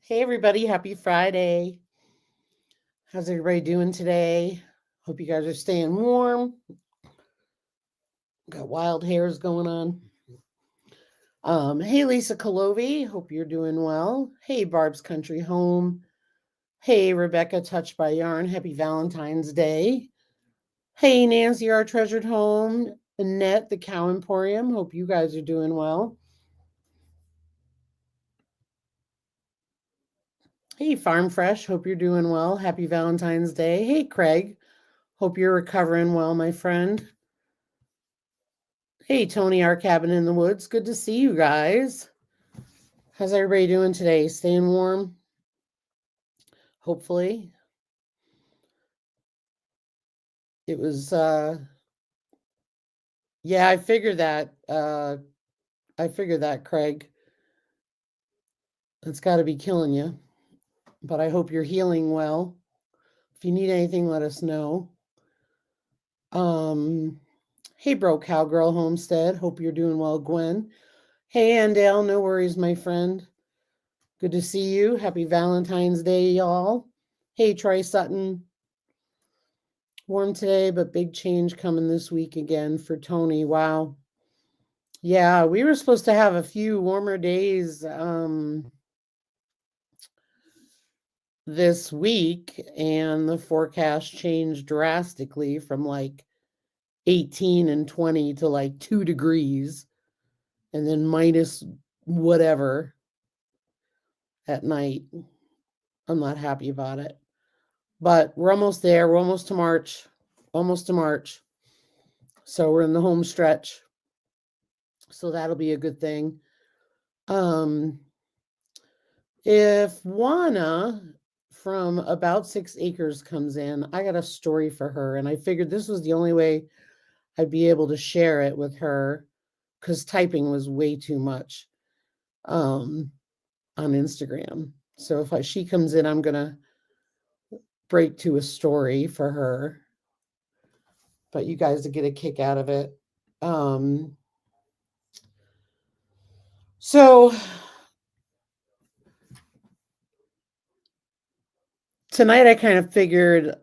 Hey, everybody. Happy Friday. How's everybody doing today? Hope you guys are staying warm. Got wild hairs going on. Hey, Lisa Colovi. Hope you're doing well. Hey, Barb's Country Home. Hey, Rebecca Touched by Yarn. Happy Valentine's Day. Hey, Nancy, our treasured home. Annette, the Cow Emporium. Hope you guys are doing well. Hey, Farm Fresh. Hope you're doing well. Happy Valentine's Day. Hey, Craig. Hope you're recovering well, my friend. Hey, Tony, our cabin in the woods. Good to see you guys. How's everybody doing today? Staying warm? Hopefully. It was, yeah, I figured that. Craig. It's got to be killing you. But I hope you're healing well. If you need anything, let us know. Um, hey, Bro Cowgirl Homestead. Hope you're doing well, Gwen. Hey, Andale. No worries, my friend. Good to see you. Happy Valentine's Day, y'all. Hey, Troy Sutton. Warm today, but big change coming this week again for Tony. Wow. Yeah, we were supposed to have a few warmer days this week, and the forecast changed drastically from like 18 and 20 to like 2 degrees and then minus whatever at night. I'm not happy about it. But we're almost there. We're almost to March. Almost to March. So we're in the home stretch. So that'll be a good thing. Um, if Juana from About 6 Acres comes in, I got a story for her. And I figured this was the only way I'd be able to share it with her because typing was way too much on Instagram. So if she comes in, I'm going to break to a story for her. But you guys will get a kick out of it. So tonight I kind of figured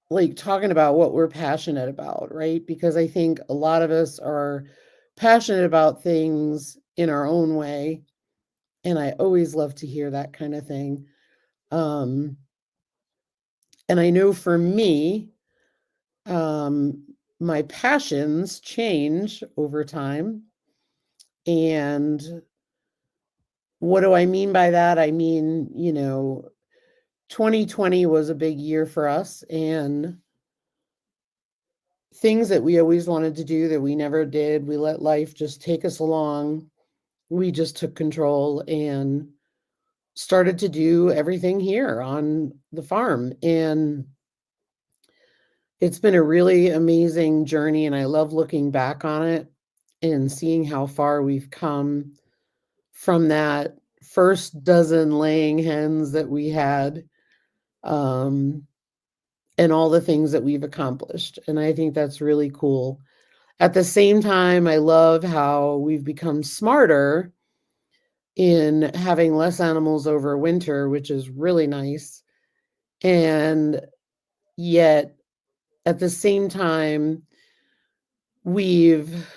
like talking about what we're passionate about, right? Because I think a lot of us are passionate about things in our own way. And I always love to hear that kind of thing. Um, and I know for me, um, my passions change over time. And what do I mean by that? I mean, 2020 was a big year for us, and things that we always wanted to do that we never did, we let life just take us along. We just took control and started to do everything here on the farm. And it's been a really amazing journey, and I love looking back on it and seeing how far we've come from that first dozen laying hens that we had, and all the things that we've accomplished. And I think that's really cool. At the same time, I love how we've become smarter in having less animals over winter, which is really nice. And yet, at the same time, we've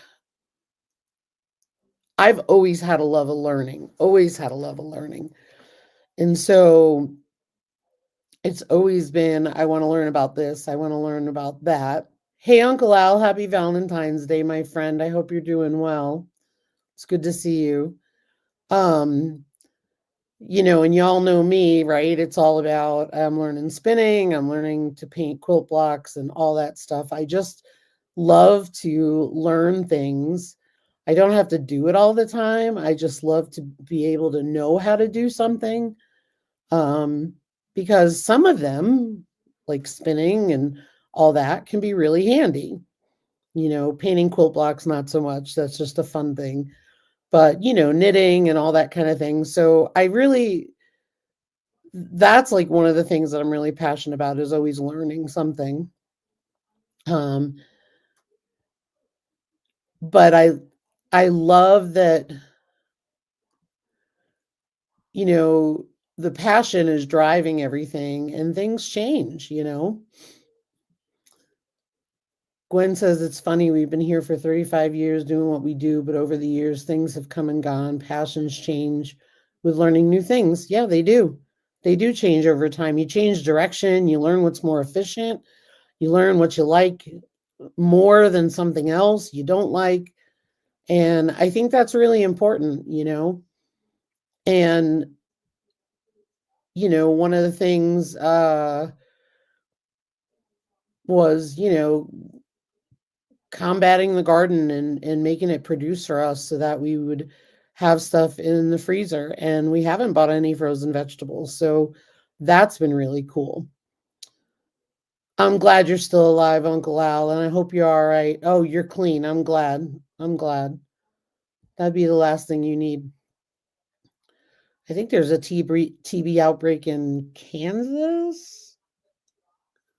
I've always had a love of learning, always had a love of learning. And so it's always been, I want to learn about this, I want to learn about that. Hey, Uncle Al, happy Valentine's Day, my friend. I hope you're doing well. It's good to see you. Um, and y'all know me, right? It's all about I'm learning spinning, I'm learning to paint quilt blocks and all that stuff. I just love to learn things. I don't have to do it all the time. I just love to be able to know how to do something. Because some of them, like spinning and all that, can be really handy. Painting quilt blocks, not so much. That's just a fun thing. But, knitting and all that kind of thing. So that's like one of the things that I'm really passionate about is always learning something. But I love that, you know, the passion is driving everything and things change, Gwen says it's funny, we've been here for 35 years doing what we do, but over the years things have come and gone. Passions change with learning new things. Yeah, they do. They do change over time. You change direction, you learn what's more efficient, you learn what you like more than something else you don't like. And I think that's really important. And one of the things was, combating the garden and making it produce for us so that we would have stuff in the freezer. And we haven't bought any frozen vegetables. So that's been really cool. I'm glad you're still alive, Uncle Al, and I hope you're all right. Oh, you're clean. I'm glad. I'm glad. That'd be the last thing you need. I think there's a TB outbreak in Kansas,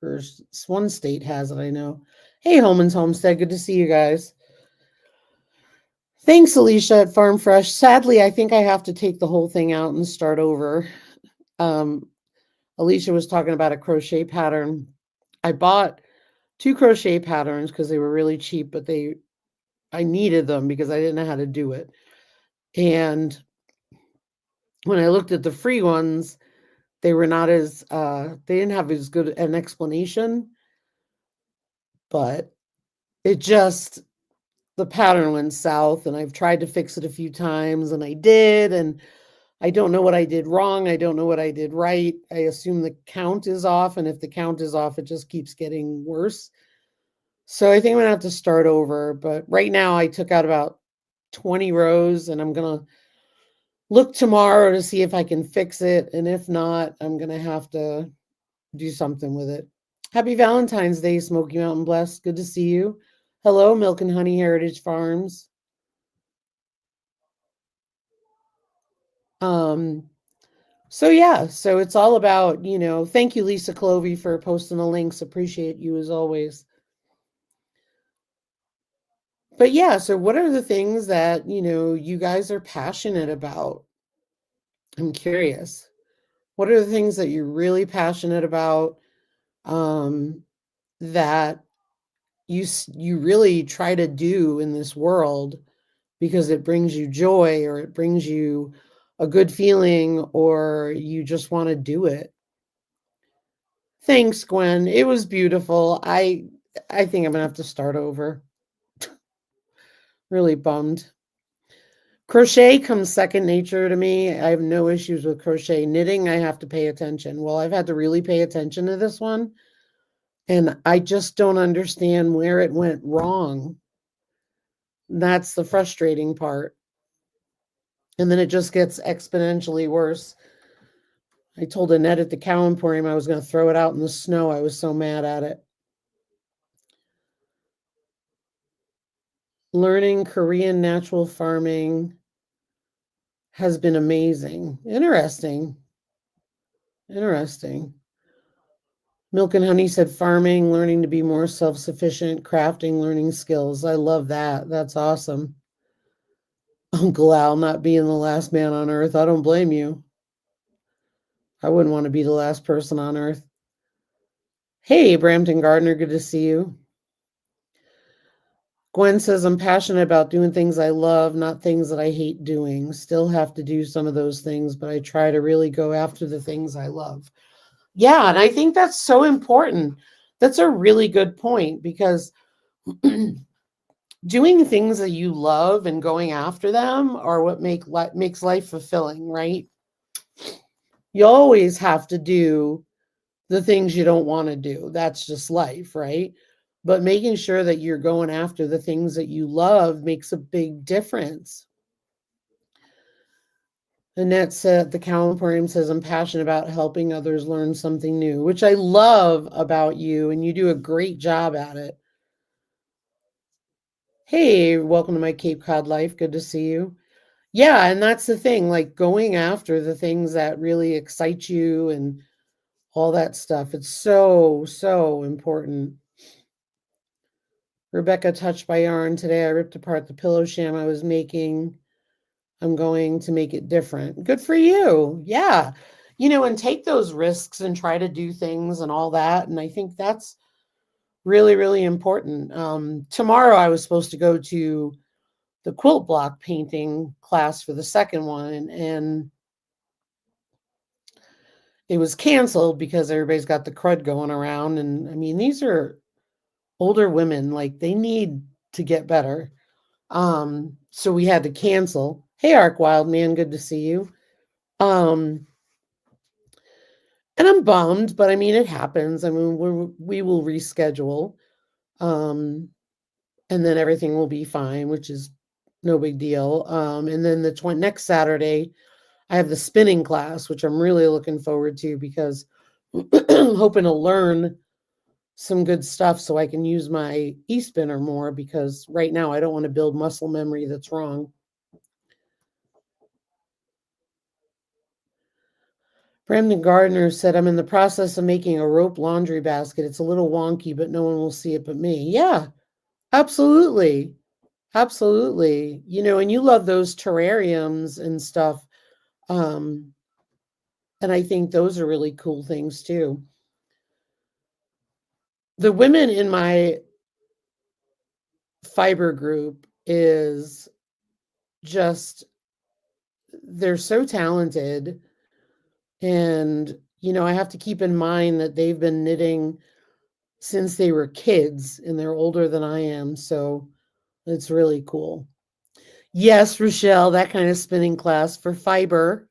or one state has it, I know. Hey, Holman's Homestead, good to see you guys. Thanks, Alicia at Farm Fresh. Sadly, I think I have to take the whole thing out and start over. Alicia was talking about a crochet pattern. I bought 2 crochet patterns because they were really cheap, but I needed them because I didn't know how to do it. And when I looked at the free ones, they were not as, they didn't have as good an explanation, but the pattern went south, and I've tried to fix it a few times, and I did, and I don't know what I did wrong. I don't know what I did right. I assume the count is off, and if the count is off, it just keeps getting worse. So I think I'm going to have to start over, but right now I took out about 20 rows, and I'm going to look tomorrow to see if I can fix it, and if not, I'm going to have to do something with it. Happy Valentine's Day, Smoky Mountain Bless. Good to see you. Hello, Milk and Honey Heritage Farms. So yeah, so it's all about, thank you, Lisa Clovey, for posting the links. Appreciate you as always. But yeah, so what are the things that, you guys are passionate about? I'm curious. What are the things that you're really passionate about, that you really try to do in this world because it brings you joy, or it brings you a good feeling, or you just want to do it? Thanks, Gwen. It was beautiful. I think I'm gonna have to start over. Really bummed. Crochet comes second nature to me. I have no issues with crochet. Knitting, I have to pay attention. Well, I've had to really pay attention to this one, and I just don't understand where it went wrong. That's the frustrating part. And then it just gets exponentially worse. I told Annette at the cow emporium I was going to throw it out in the snow. I was so mad at it. Learning Korean natural farming has been amazing. Interesting. Milk and Honey said farming, learning to be more self-sufficient, crafting, learning skills. I love that. That's awesome. Uncle Al not being the last man on earth. I don't blame you. I wouldn't want to be the last person on earth. Hey, Brampton Gardner, good to see you. Gwen says, I'm passionate about doing things I love, not things that I hate doing. Still have to do some of those things, but I try to really go after the things I love. Yeah, and I think that's so important. That's a really good point, because doing things that you love and going after them are what makes life fulfilling, right? You always have to do the things you don't want to do. That's just life, right? But making sure that you're going after the things that you love makes a big difference. Annette said, the Cow Emporium says, I'm passionate about helping others learn something new, which I love about you, and you do a great job at it. Hey, welcome to my Cape Cod life. Good to see you. Yeah, and that's the thing, like going after the things that really excite you and all that stuff. It's so, so important. Rebecca, touched by yarn. Today I ripped apart the pillow sham I was making. I'm going to make it different. Good for you. Yeah. and take those risks and try to do things and all that. And I think that's really, really important. Tomorrow I was supposed to go to the quilt block painting class for the second one, and it was canceled because everybody's got the crud going around. And I mean, these are older women, like they need to get better. So we had to cancel. Hey, Arc Wild Man, good to see you. Um, and I'm bummed, but I mean, it happens. I mean, we will reschedule, um, and then everything will be fine, which is no big deal. And then the next Saturday, I have the spinning class, which I'm really looking forward to because I'm hoping to learn some good stuff so I can use my e-spinner more, because right now I don't want to build muscle memory that's wrong. Brandon Gardner said, I'm in the process of making a rope laundry basket. It's a little wonky, but no one will see it but me. Yeah, absolutely. Absolutely. And you love those terrariums and stuff. Um, and I think those are really cool things too. The women in my fiber group is just, they're so talented. And, I have to keep in mind that they've been knitting since they were kids and they're older than I am. So it's really cool. Yes, Rochelle, that kind of spinning class for fiber.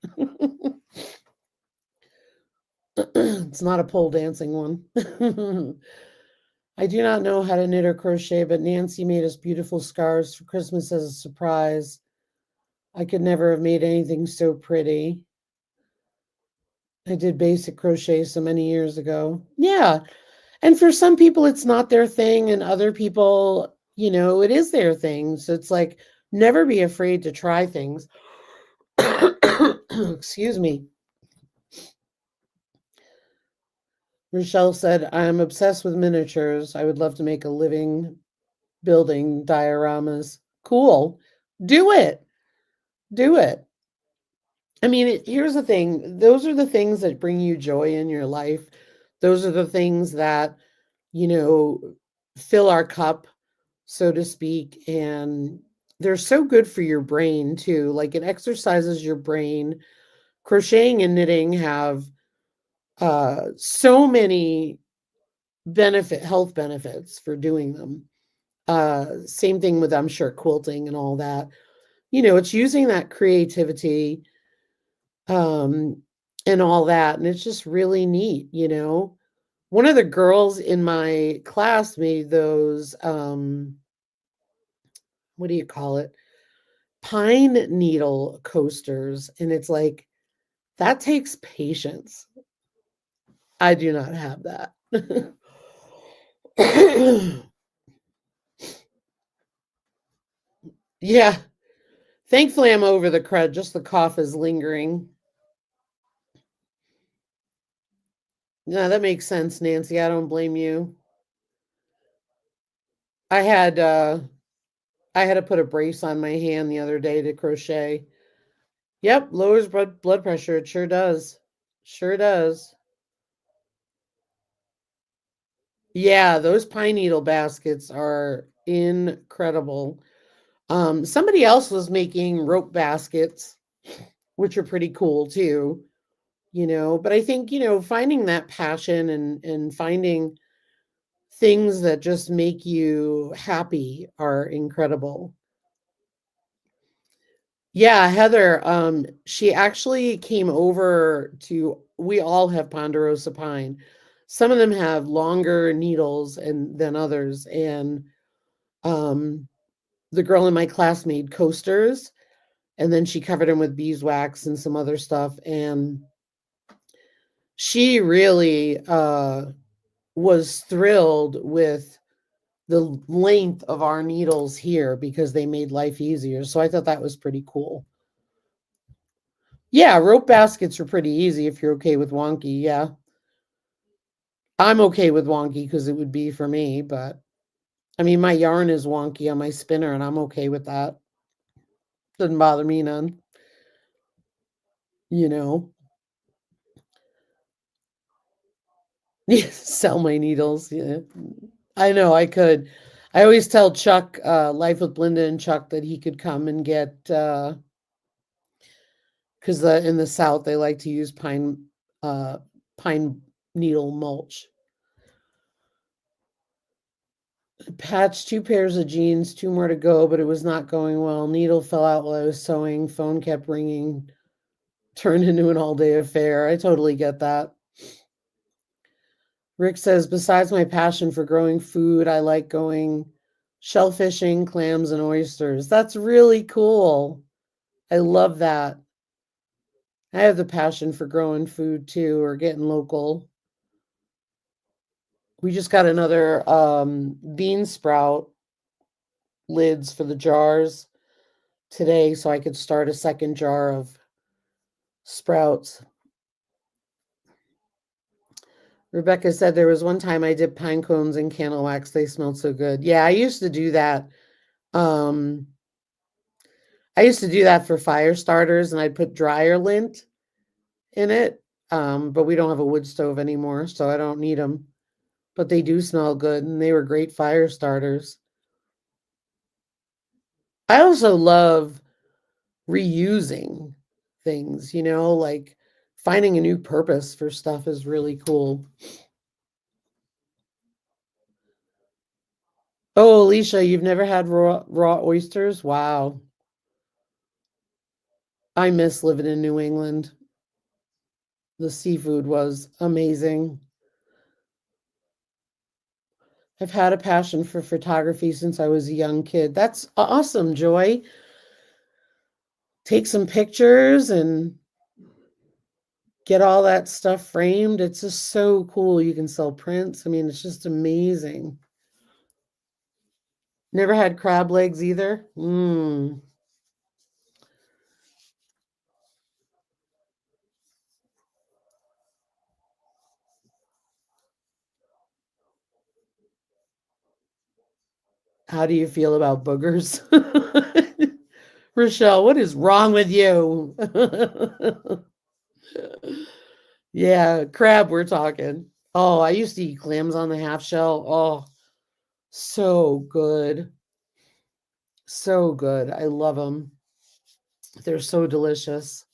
It's not a pole dancing one. I do not know how to knit or crochet, but Nancy made us beautiful scarves for Christmas as a surprise. I could never have made anything so pretty. I did basic crochet so many years ago. Yeah. And for some people, it's not their thing, and other people, it is their thing. So it's like, never be afraid to try things. Excuse me. Rochelle said, I'm obsessed with miniatures. I would love to make a living building dioramas. Cool. Do it. Do it. I mean, here's the thing. Those are the things that bring you joy in your life. Those are the things that, you know, fill our cup, so to speak. And they're so good for your brain too. Like, it exercises your brain. Crocheting and knitting have so many health benefits for doing them. Same thing with, I'm sure, quilting and all that. It's using that creativity, um, and all that. And it's just really neat. One of the girls in my class made those, what do you call it? Pine needle coasters. And it's like, that takes patience. I do not have that. Yeah. Thankfully, I'm over the crud. Just the cough is lingering. No, that makes sense, Nancy. I don't blame you. I had uh I had to put a brace on my hand the other day to crochet. Yep, lowers blood pressure. It sure does. Sure does. Yeah, those pine needle baskets are incredible. Somebody else was making rope baskets, which are pretty cool too. But I think, finding that passion and finding things that just make you happy are incredible. Yeah, Heather, she actually came over we all have ponderosa pine. Some of them have longer needles than others. And um, the girl in my class made coasters, and then she covered them with beeswax and some other stuff. And she really was thrilled with the length of our needles here because they made life easier. So I thought that was pretty cool. Yeah, rope baskets are pretty easy if you're okay with wonky. Yeah. I'm okay with wonky because it would be for me, but I mean, my yarn is wonky on my spinner and I'm okay with that. Doesn't bother me none, you know. Yeah, sell my needles. Yeah. I know I could. I always tell Chuck, Life with Linda and Chuck, that he could come and get, because in the South they like to use uh, pine needle mulch. Patched 2 pairs of jeans, 2 more to go, but it was not going well. Needle fell out while I was sewing. Phone kept ringing. Turned into an all-day affair. I totally get that. Rick says, besides my passion for growing food, I like going shellfishing, clams, and oysters. That's really cool. I love that. I have the passion for growing food too, or getting local. We just got another bean sprout lids for the jars today, so I could start a second jar of sprouts. Rebecca said there was one time I did pine cones in candle wax. They smelled so good. Yeah, I used to do that. Um, I used to do that for fire starters, and I'd put dryer lint in it. But we don't have a wood stove anymore, so I don't need them. But they do smell good, and they were great fire starters. I also love reusing things, like finding a new purpose for stuff is really cool. Oh, Alicia, you've never had raw oysters? Wow. I miss living in New England. The seafood was amazing. I've had a passion for photography since I was a young kid. That's awesome, Joy. Take some pictures and get all that stuff framed. It's just so cool. You can sell prints. I mean, it's just amazing. Never had crab legs either. How do you feel about boogers? Rochelle, what is wrong with you? Yeah, crab, we're talking. Oh, I used to eat clams on the half shell. Oh, so good. So good. I love them. They're so delicious.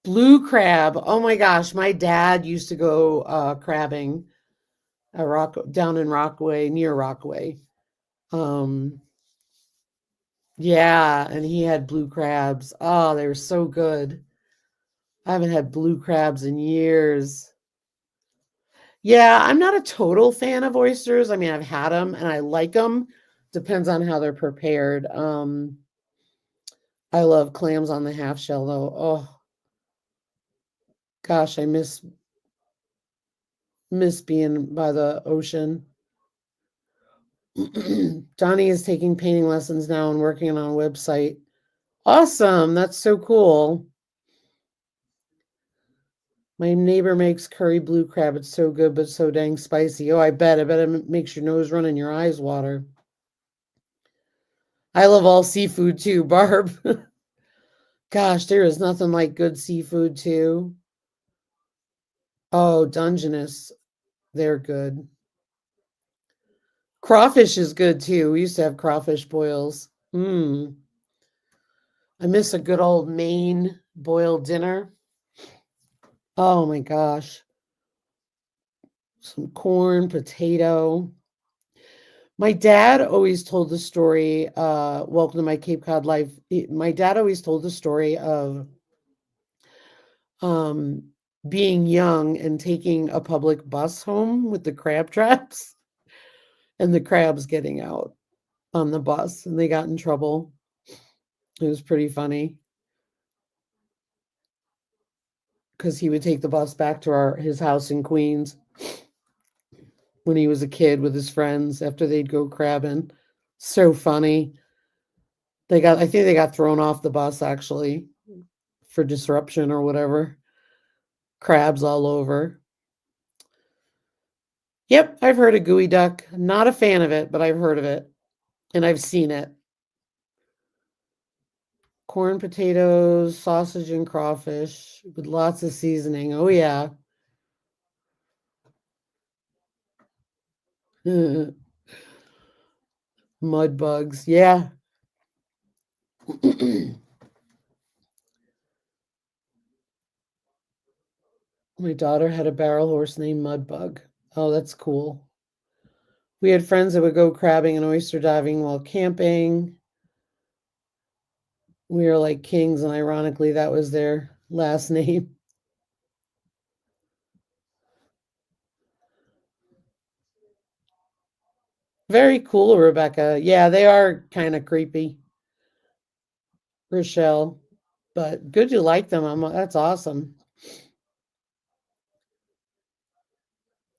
Blue crab. Oh my gosh, my dad used to go crabbing down in Rockaway, near Rockaway. Um, yeah, and he had blue crabs. Oh, they were so good. I haven't had blue crabs in years. Yeah, I'm not a total fan of oysters. I mean, I've had them and I like them. Depends on how they're prepared. I love clams on the half shell though. Oh gosh, I miss being by the ocean. Johnny is taking painting lessons now and working on a website. Awesome. That's so cool. My neighbor makes curry blue crab. It's so good, but so dang spicy. Oh, I bet. I bet it makes your nose run and your eyes water. I love all seafood too, Barb. Gosh, there is nothing like good seafood too. Oh, Dungeness. They're good. Crawfish is good too. We used to have crawfish boils. I miss a good old Maine boiled dinner. Oh my gosh. Some corn, potato. My dad always told the story, welcome to my Cape Cod life. My dad always told the story of um, being young and taking a public bus home with the crab traps and the crabs getting out on the bus and they got in trouble. It was pretty funny because he would take the bus back to his house in Queens when he was a kid with his friends after they'd go crabbing. So funny. I think they got thrown off the bus actually for disruption or whatever. Crabs all over. Yep, I've heard of gooey duck. Not a fan of it, but I've heard of it and I've seen it. Corn, potatoes, sausage, and crawfish with lots of seasoning. Oh, yeah. Mud bugs. Yeah. My daughter had a barrel horse named Mudbug. Oh, that's cool. We had friends that would go crabbing and oyster diving while camping. We were like kings, and ironically, that was their last name. Very cool, Rebecca. Yeah, they are kind of creepy, Rochelle. But good you like them. That's awesome.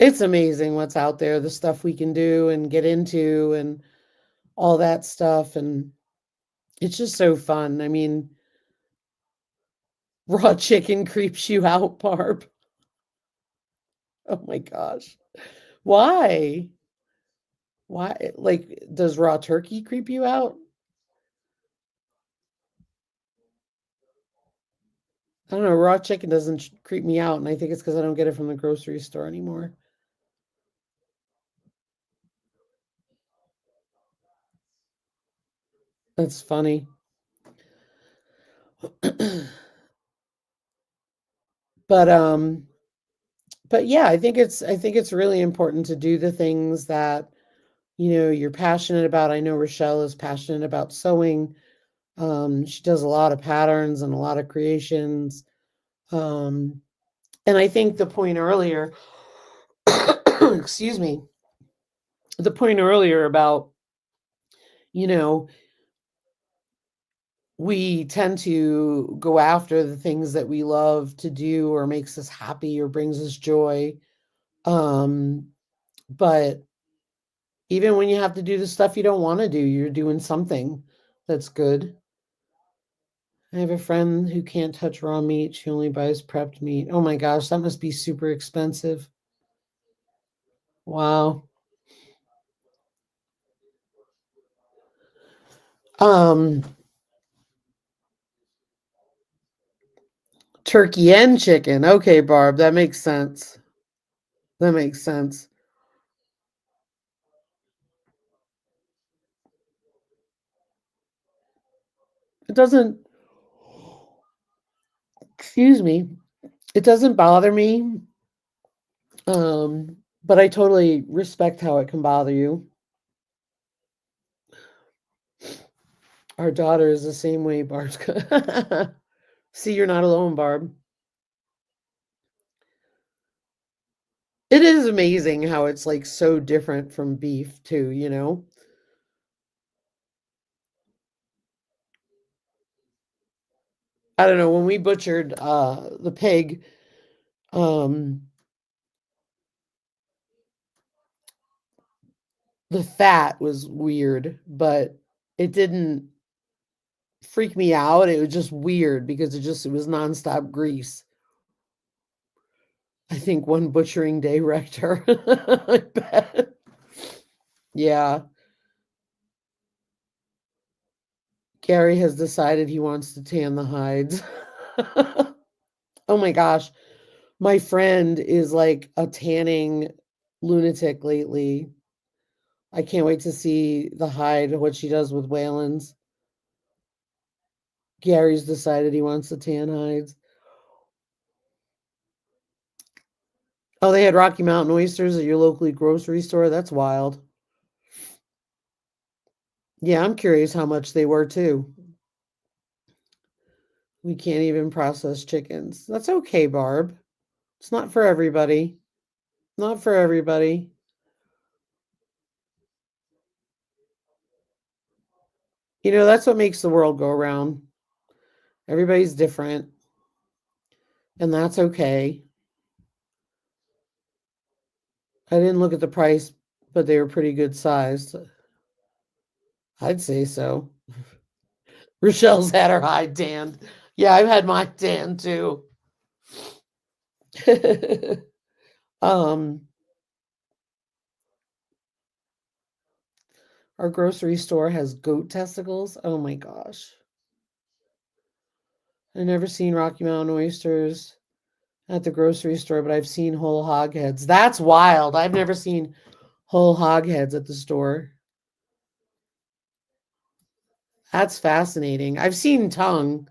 It's amazing what's out there, the stuff we can do and get into, and all that stuff. And it's just so fun. I mean, raw chicken creeps you out, Barb. Oh my gosh. Why? Why? Like, does raw turkey creep you out? I don't know. Raw chicken doesn't creep me out, and I think it's because I don't get it from the grocery store anymore. That's funny. but um, but yeah, I think it's really important to do the things that you're passionate about. I know Rochelle is passionate about sewing. She does a lot of patterns and a lot of creations. Um, and I think the point earlier, excuse me, the point earlier about, you know, we tend to go after the things that we love to do or makes us happy or brings us joy. Um, but even when you have to do the stuff you don't want to do, you're doing something that's good. I have a friend who can't touch raw meat. She only buys prepped meat. Oh my gosh, that must be super expensive. Wow. Um, Turkey and chicken. Okay, Barb, that makes sense. That makes sense. It doesn't, excuse me, it doesn't bother me. But I totally respect how it can bother you. Our daughter is the same way, Barb's. See, you're not alone, Barb. It is amazing how it's like so different from beef, too. I don't know, when we butchered the pig, um, the fat was weird, but it didn't freak me out. It was just weird because it was nonstop grease. I think one butchering day wrecked her. I bet. Yeah. Gary has decided he wants to tan the hides. Oh my gosh. My friend is like a tanning lunatic lately. I can't wait to see the hide, what she does with Wayland's. Gary's decided he wants to tan hides. Oh, they had Rocky Mountain oysters at your locally grocery store. That's wild. Yeah, I'm curious how much they were too. We can't even process chickens. That's okay, Barb. It's not for everybody. Not for everybody. That's what makes the world go around. Everybody's different, and that's okay. I didn't look at the price, but they were pretty good sized. I'd say so. Rochelle's had her hide tanned. Yeah, I've had mine tanned too. um, our grocery store has goat testicles. Oh my gosh. I've never seen Rocky Mountain oysters at the grocery store, but I've seen whole hog heads. That's wild. I've never seen whole hog heads at the store. That's fascinating. I've seen tongue,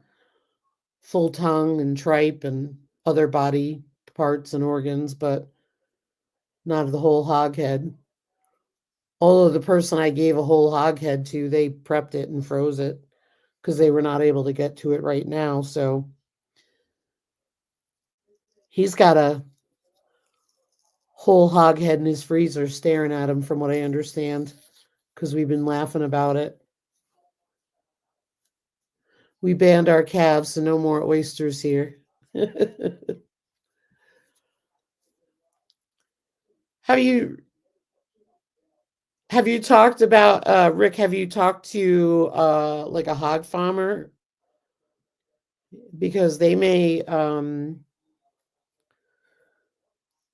full tongue and tripe and other body parts and organs, but not the whole hog head. Although the person I gave a whole hog head to, they prepped it and froze it because they were not able to get to it right now. So he's got a whole hog head in his freezer staring at him, from what I understand, because we've been laughing about it. We banned our calves, so no more oysters here. have you have you talked about Rick? Have you talked to like a hog farmer, because they may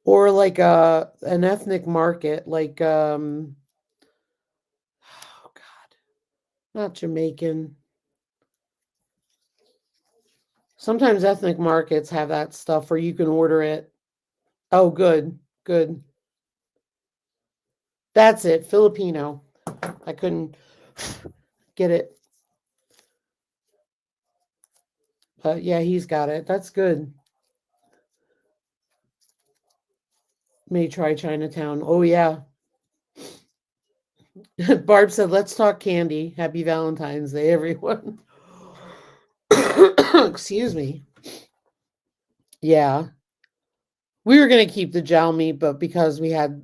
or like an ethnic market, like oh God, not Jamaican. Sometimes ethnic markets have that stuff where you can order it. Oh, good, good. That's it, Filipino. I couldn't get it, but yeah, he's got it. That's good. May try Chinatown. Oh yeah. Barb said, "Let's talk candy. Happy Valentine's Day, everyone." Excuse me. Yeah, we were gonna keep the jowl meat, but because we had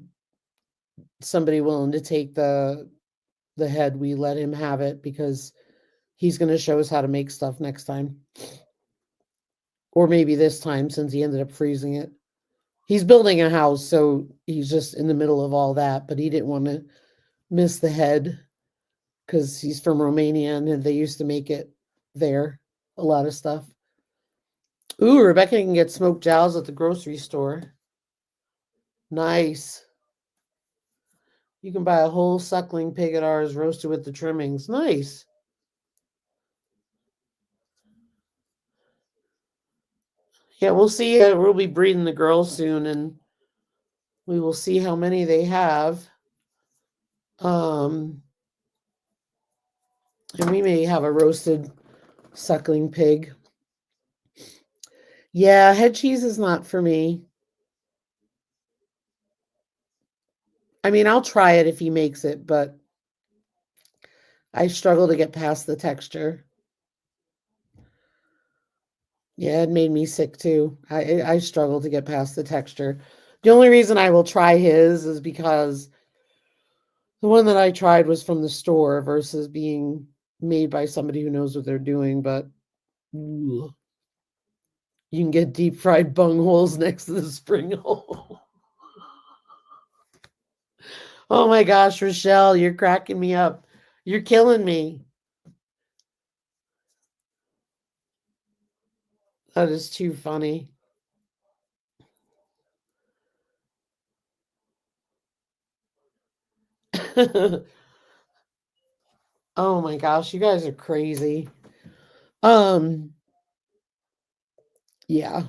somebody willing to take the head, we let him have it because he's gonna show us how to make stuff next time, or maybe this time since he ended up freezing it. He's building a house, so he's just in the middle of all that, but he didn't want to miss the head because he's from Romania and they used to make it there, a lot of stuff. Ooh, Rebecca can get smoked jowls at the grocery store. Nice. You can buy a whole suckling pig at ours roasted with the trimmings. Nice. Yeah, we'll see. We'll be breeding the girls soon, and we will see how many they have. Um, and we may have a roasted suckling pig. Yeah, head cheese is not for me. I mean, I'll try it if he makes it, but I struggle to get past the texture. Yeah, it made me sick too. I struggle to get past the texture. The only reason I will try his is because the one that I tried was from the store versus being made by somebody who knows what they're doing. But ooh, you can get deep fried bung holes next to the spring hole. Oh my gosh, Rochelle, you're cracking me up. You're killing me. That is too funny. Oh my gosh, you guys are crazy. Um, yeah,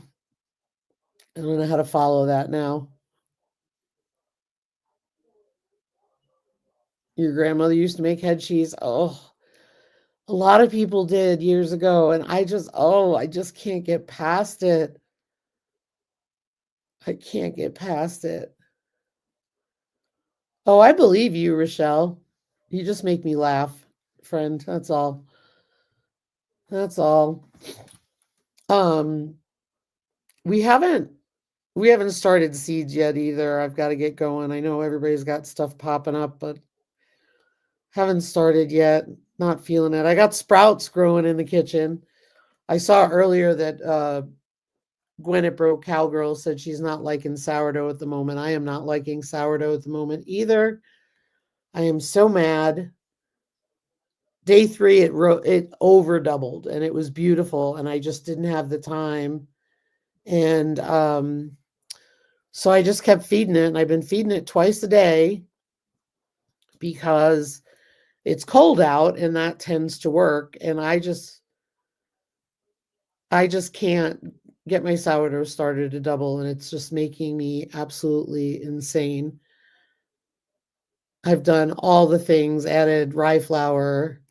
I don't know how to follow that now. Your grandmother used to make head cheese. Oh, a lot of people did years ago, and I just can't get past it. I can't get past it. Oh, I believe you, Rochelle. You just make me laugh, friend. That's all. That's all. Um, we haven't we haven't started seeds yet either. I've got to get going. I know everybody's got stuff popping up, but haven't started yet. Not feeling it. I got sprouts growing in the kitchen. I saw earlier that Gwyneth Broke Cowgirl said she's not liking sourdough at the moment. I am not liking sourdough at the moment either. I am so mad. Day 3, it over doubled and it was beautiful, and I just didn't have the time. And so I just kept feeding it, and I've been feeding it twice a day because it's cold out, and that tends to work. And I just can't get my sourdough started to double, and it's just making me absolutely insane. I've done all the things, added rye flour,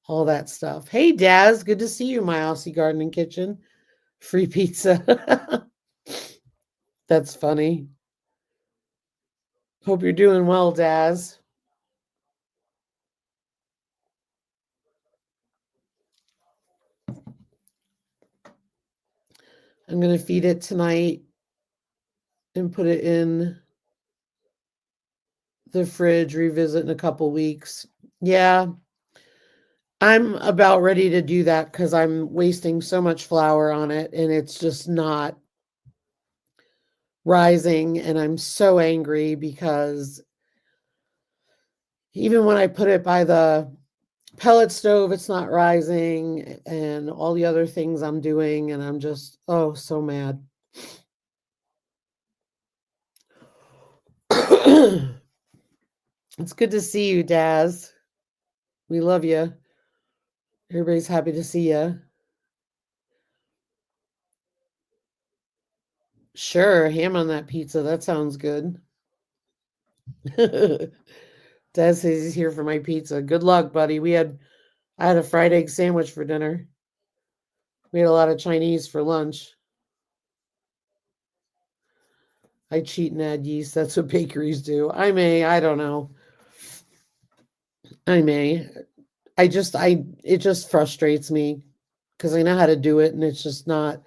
all that stuff. Hey, Daz, good to see you, my Aussie Gardening Kitchen. Free pizza. That's funny. Hope you're doing well, Daz. I'm going to feed it tonight and put it in the fridge, revisit in a couple weeks. Yeah, I'm about ready to do that because I'm wasting so much flour on it and it's just not rising. And I'm so angry because even when I put it by the pellet stove, it's not rising, and all the other things I'm doing. And I'm just, oh, so mad. It's good to see you, Daz. We love you. Everybody's happy to see you. Sure, ham on that pizza. That sounds good. Daz says he's here for my pizza. Good luck, buddy. I had a fried egg sandwich for dinner. We had a lot of Chinese for lunch. I cheat and add yeast. That's what bakeries do. I don't know. I may. It just frustrates me because I know how to do it and it's just not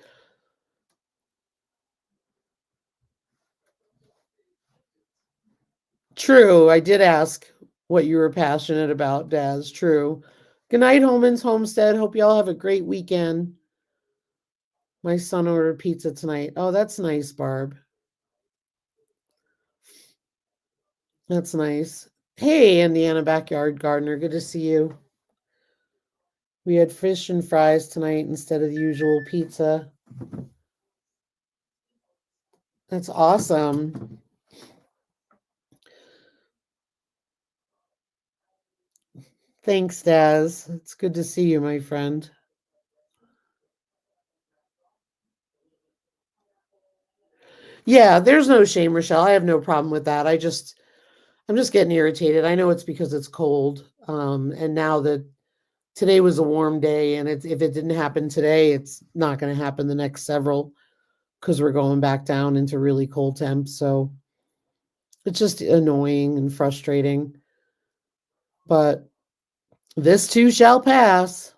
true. I did ask what you were passionate about, Daz. True. Good night, Holman's Homestead. Hope y'all have a great weekend. My son ordered pizza tonight. Oh, that's nice, Barb. That's nice. Hey, Indiana Backyard Gardener. Good to see you. We had fish and fries tonight instead of the usual pizza. That's awesome. Thanks, Daz. It's good to see you, my friend. Yeah, there's no shame, Rochelle. I have no problem with that. I'm just getting irritated. I know it's because it's cold. And now that today was a warm day, and if it didn't happen today, it's not going to happen the next several because we're going back down into really cold temps. So it's just annoying and frustrating. But this too shall pass.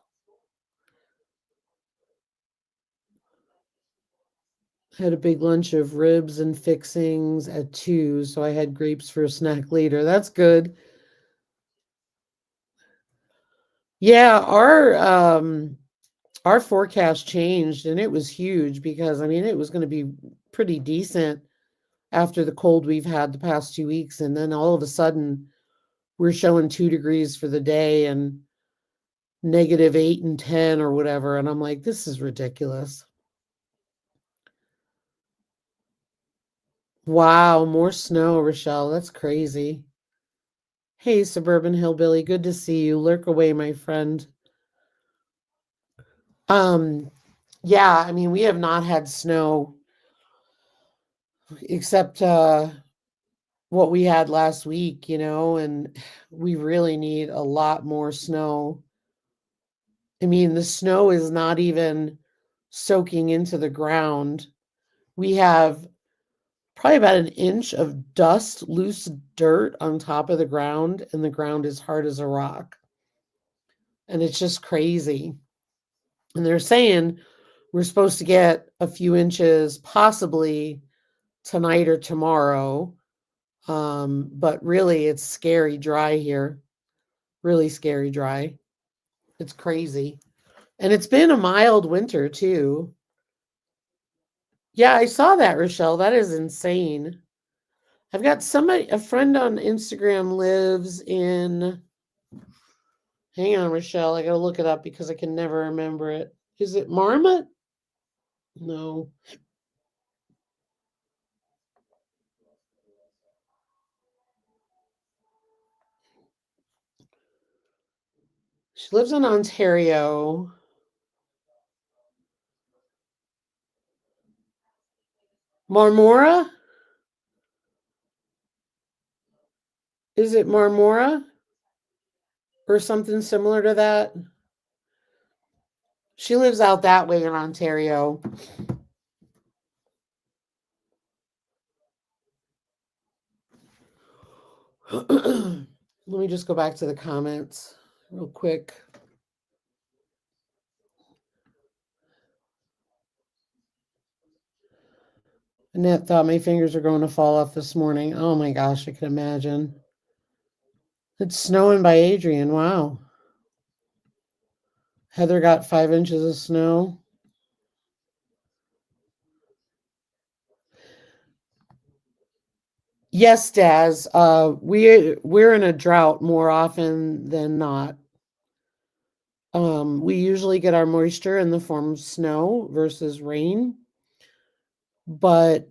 Had a big lunch of ribs and fixings at 2, so I had grapes for a snack later. That's good. Yeah, our forecast changed and it was huge because I mean it was going to be pretty decent after the cold we've had the past 2 weeks, and then all of a sudden we're showing 2 degrees for the day and -8 and 10 or whatever, and I'm like, this is ridiculous. Wow, more snow, Rochelle. That's crazy. Hey, Suburban Hillbilly, good to see you. Lurk away, my friend. Um, yeah, I mean, we have not had snow except what we had last week, and we really need a lot more snow. I mean, the snow is not even soaking into the ground. We have probably about an inch of dust, loose dirt on top of the ground, and the ground is hard as a rock. And it's just crazy. And they're saying we're supposed to get a few inches possibly tonight or tomorrow. But really, it's scary dry here. Really scary dry. It's crazy. And it's been a mild winter, too. Yeah, I saw that, Rochelle. That is insane. I've got a friend on Instagram lives in, hang on, Rochelle. I got to look it up because I can never remember it. Is it Marmot? No. She lives in Ontario. Marmora? Is it Marmora or something similar to that? She lives out that way in Ontario. Let me just go back to the comments real quick. Annette thought my fingers were going to fall off this morning. Oh my gosh, I can imagine. It's snowing by Adrian. Wow. Heather got 5 inches of snow. Yes, Daz. We're in a drought more often than not. We usually get our moisture in the form of snow versus rain, but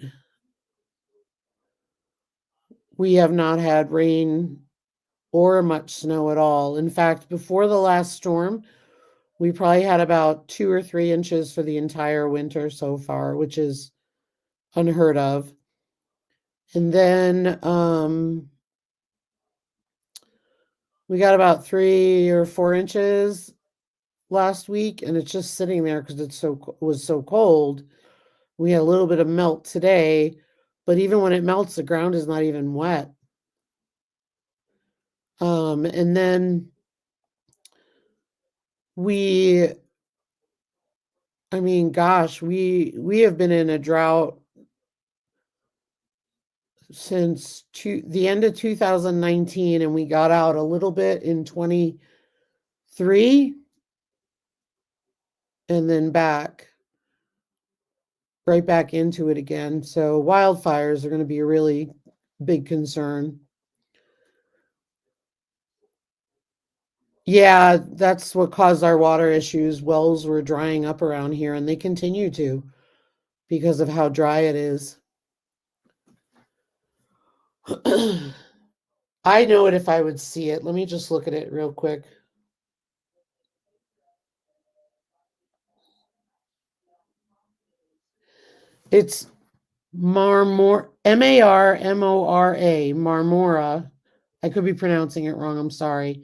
we have not had rain or much snow at all. In fact, before the last storm, we probably had about 2 or 3 inches for the entire winter so far, which is unheard of. And then we got about 3 or 4 inches last week, and it's just sitting there because it was so cold. We had a little bit of melt today, but even when it melts, the ground is not even wet. And then I mean, gosh, we have been in a drought since the end of 2019, and we got out a little bit in 23 and then right back into it again. So wildfires are going to be a really big concern. Yeah, that's what caused our water issues. Wells were drying up around here, and they continue to because of how dry it is. I know it if I would see it. Let me just look at it real quick. It's Marmora, Marmora, Marmora. I could be pronouncing it wrong. I'm sorry.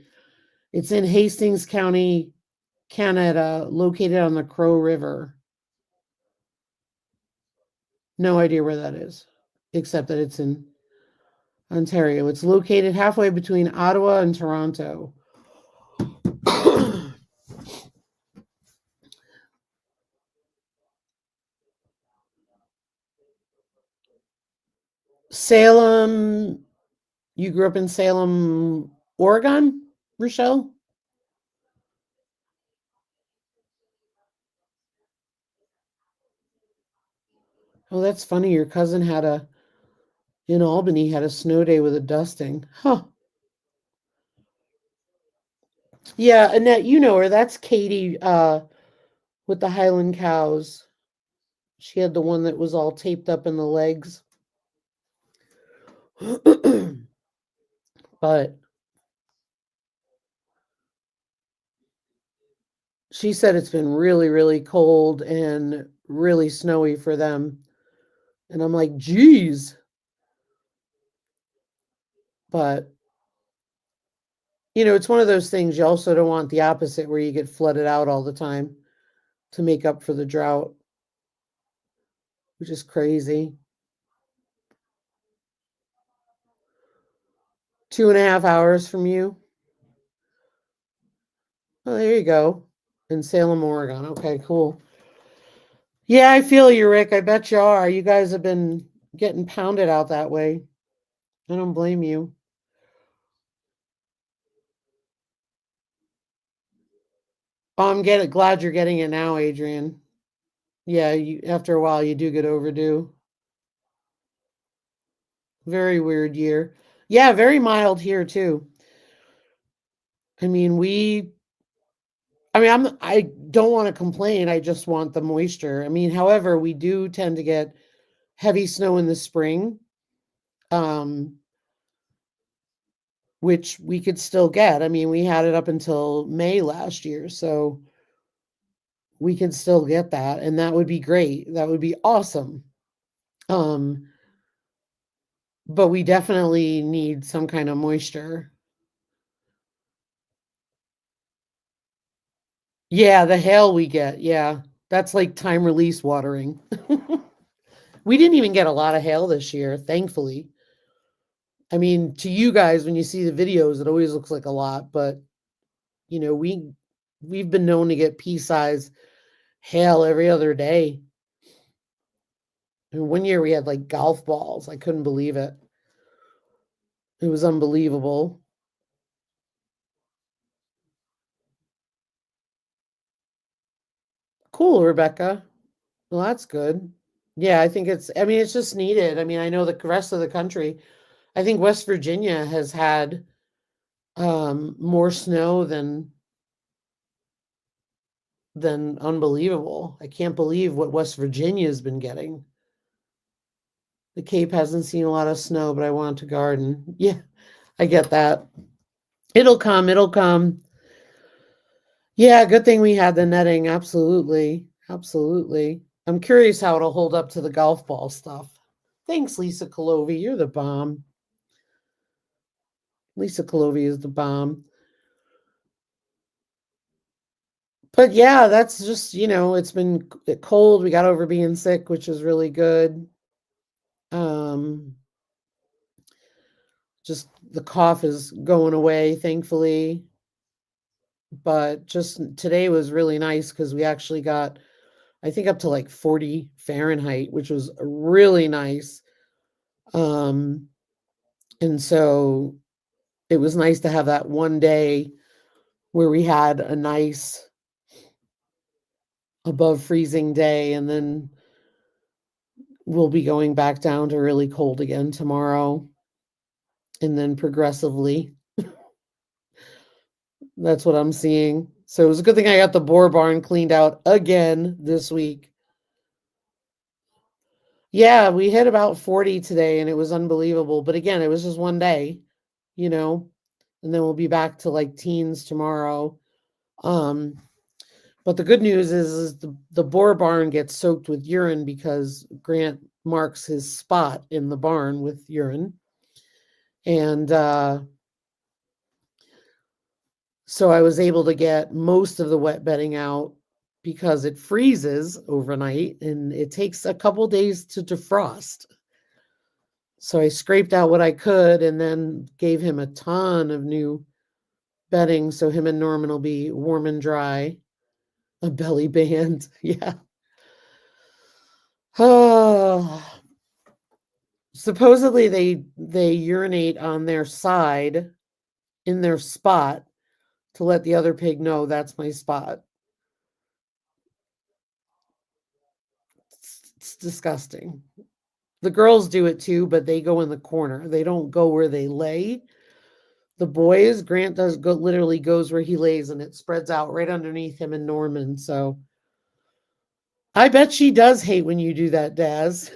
It's in Hastings County, Canada, located on the Crow River. No idea where that is, except that it's in Ontario. It's located halfway between Ottawa and Toronto. Salem, you grew up in Salem, Oregon, Rochelle? Oh, that's funny. Your cousin in Albany had a snow day with a dusting. Huh. Yeah, Annette, you know her. That's Katie with the Highland cows. She had the one that was all taped up in the legs. But she said it's been really, really cold and really snowy for them. And I'm like, geez. But, it's one of those things you also don't want the opposite where you get flooded out all the time to make up for the drought, which is crazy. 2.5 hours from you. Oh, there you go. In Salem, Oregon. Okay, cool. Yeah, I feel you, Rick. I bet you are. You guys have been getting pounded out that way. I don't blame you. Oh, I'm glad you're getting it now, Adrian. Yeah, after a while you do get overdue. Very weird year. Yeah, very mild here too. I mean, I don't want to complain. I just want the moisture. I mean, however, we do tend to get heavy snow in the spring, which we could still get. I mean, we had it up until May last year, so we can still get that, and that would be great. That would be awesome. but we definitely need some kind of moisture. Yeah, the hail we get. Yeah. That's like time release watering. We didn't even get a lot of hail this year, thankfully. I mean, to you guys, when you see the videos, it always looks like a lot, but you know, we've been known to get pea-size hail every other day. And one year we had like golf balls. I couldn't believe it. It was unbelievable. Cool, Rebecca. Well, that's good. Yeah, I think I mean, it's just needed. I mean, I know the rest of the country, I think West Virginia has had more snow than unbelievable. I can't believe what West Virginia has been getting. The Cape hasn't seen a lot of snow, but I want to garden. Yeah, I get that. It'll come, it'll come. Yeah, good thing we had the netting. Absolutely. Absolutely. I'm curious how it'll hold up to the golf ball stuff. Thanks, Lisa Colovi. You're the bomb. Lisa Colovi is the bomb. But yeah, that's just, it's been cold. We got over being sick, which is really good. Um, just the cough is going away, thankfully. But just today was really nice because we actually got, I think, up to like 40 Fahrenheit, which was really nice. Um, and so it was nice to have that one day where we had a nice above freezing day, and then we'll be going back down to really cold again tomorrow, and then progressively. That's what I'm seeing. So it was a good thing I got the boar barn cleaned out again this week. Yeah, we hit about 40 today and it was unbelievable. But again, it was just one day, you know, and then we'll be back to like teens tomorrow. Um, but the good news is the boar barn gets soaked with urine because Grant marks his spot in the barn with urine. And so I was able to get most of the wet bedding out because it freezes overnight and it takes a couple days to defrost. So I scraped out what I could and then gave him a ton of new bedding so him and Norman will be warm and dry. A belly band. Yeah. Oh. Supposedly they urinate on their side in their spot to let the other pig know that's my spot. It's disgusting. The girls do it too, but they go in the corner. They don't go where they lay. The boys, Grant does go literally goes where he lays and it spreads out right underneath him and Norman. So I bet she does hate when you do that, Daz.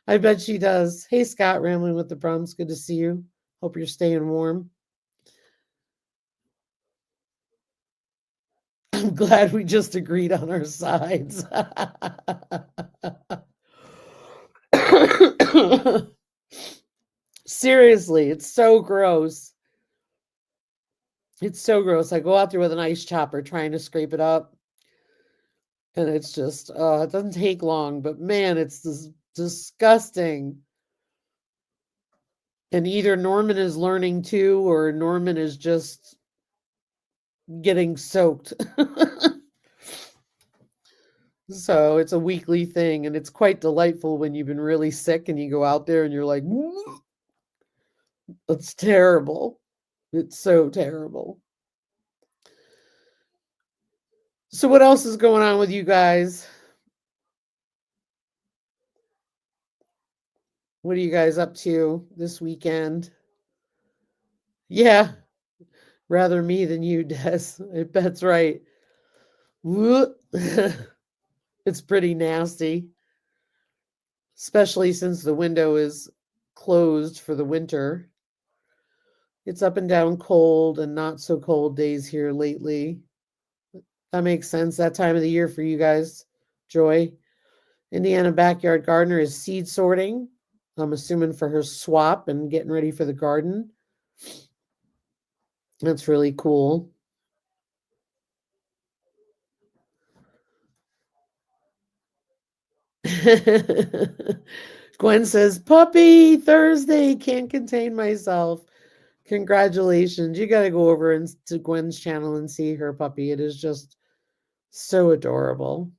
I bet she does. Hey Scott, rambling with the Brums. Good to see you. Hope you're staying warm. I'm glad we just agreed on our sides. Seriously, it's so gross. It's so gross. I go out there with an ice chopper trying to scrape it up. And it's just, it doesn't take long, but man, it's disgusting. And either Norman is learning too, or Norman is just getting soaked. So it's a weekly thing, and it's quite delightful when you've been really sick and you go out there and you're like, it's terrible. It's so terrible. So what else is going on with you guys? What are you guys up to this weekend? Yeah, rather me than you, Des. I bet's right. It's pretty nasty, especially since the window is closed for the winter. It's up and down cold and not so cold days here lately. That makes sense. That time of the year for you guys, Joy. Indiana Backyard Gardener is seed sorting. I'm assuming for her swap and getting ready for the garden. That's really cool. Gwen says, "Puppy Thursday, can't contain myself." Congratulations. You got to go over to Gwen's channel and see her puppy. It is just so adorable.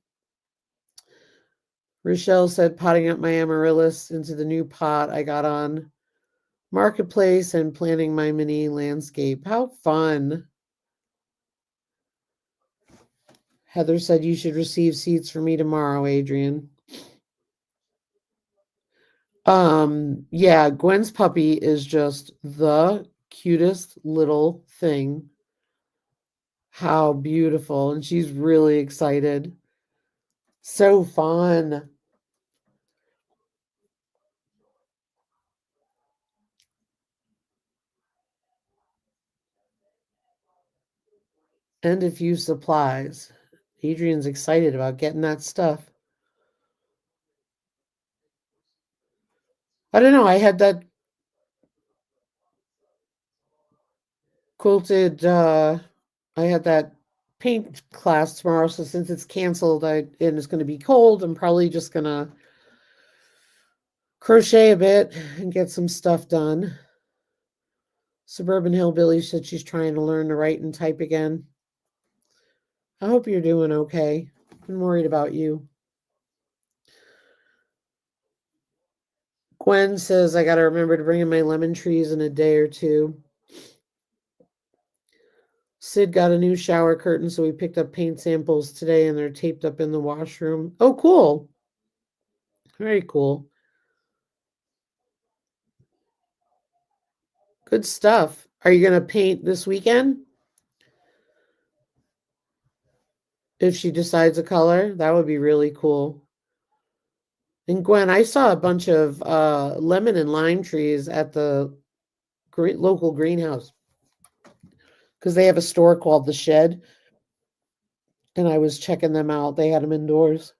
Rochelle said, "Potting up my amaryllis into the new pot I got on Marketplace and planting my mini landscape." How fun. Heather said, "You should receive seeds for me tomorrow, Adrian." Yeah, Gwen's puppy is just the cutest little thing. How beautiful. And she's really excited. So fun. And a few supplies. Adrian's excited about getting that stuff. I don't know. I had that quilted, I had that paint class tomorrow. So since it's canceled and it's going to be cold, I'm probably just going to crochet a bit and get some stuff done. Suburban Hillbilly said she's trying to learn to write and type again. I hope you're doing okay. I'm worried about you. Gwen says I got to remember to bring in my lemon trees in a day or two. Sid got a new shower curtain, so we picked up paint samples today and they're taped up in the washroom. Oh, cool. Very cool. Good stuff. Are you going to paint this weekend? If she decides a color, that would be really cool. And Gwen, I saw a bunch of lemon and lime trees at the local greenhouse because they have a store called The Shed, and I was checking them out. They had them indoors.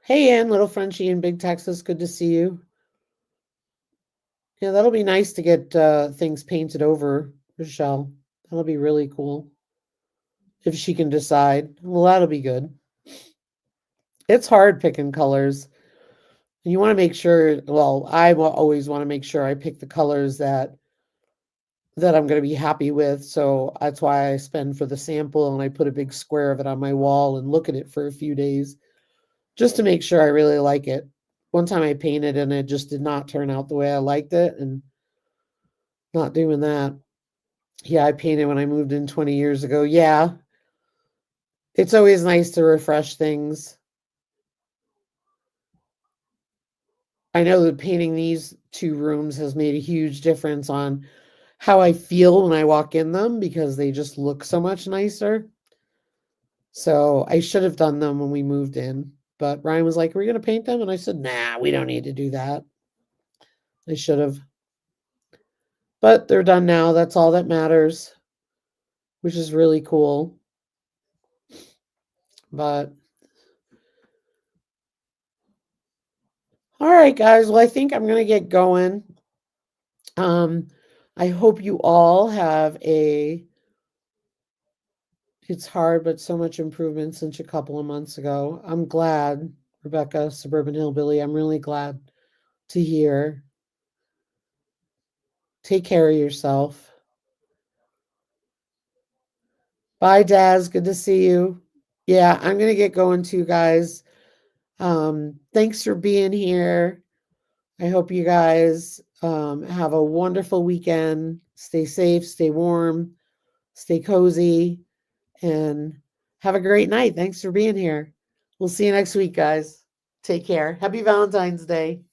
Hey, Ann, little Frenchie in Big Texas. Good to see you. Yeah, that'll be nice to get things painted over, Rochelle. That'll be really cool. If she can decide. Well, that'll be good. It's hard picking colors. You want to make sure, well, I will always want to make sure I pick the colors that I'm going to be happy with. So that's why I spend for the sample and I put a big square of it on my wall and look at it for a few days just to make sure I really like it. One time I painted and it just did not turn out the way I liked it, and not doing that. Yeah, I painted when I moved in 20 years ago. Yeah. It's always nice to refresh things. I know that painting these two rooms has made a huge difference on how I feel when I walk in them because they just look so much nicer. So I should have done them when we moved in. But Ryan was like, "Are we going to paint them?" And I said, "Nah, we don't need to do that." I should have. But they're done now. That's all that matters, which is really cool. But all right, guys. Well, I think I'm going to get going. I hope you all have it's hard, but so much improvement since a couple of months ago. I'm glad, Rebecca, Suburban Hillbilly. I'm really glad to hear. Take care of yourself. Bye, Daz. Good to see you. Yeah, I'm going to get going too, guys. Thanks for being here. I hope you guys have a wonderful weekend. Stay safe, stay warm, stay cozy, and have a great night. Thanks for being here. We'll see you next week, guys. Take care. Happy Valentine's Day.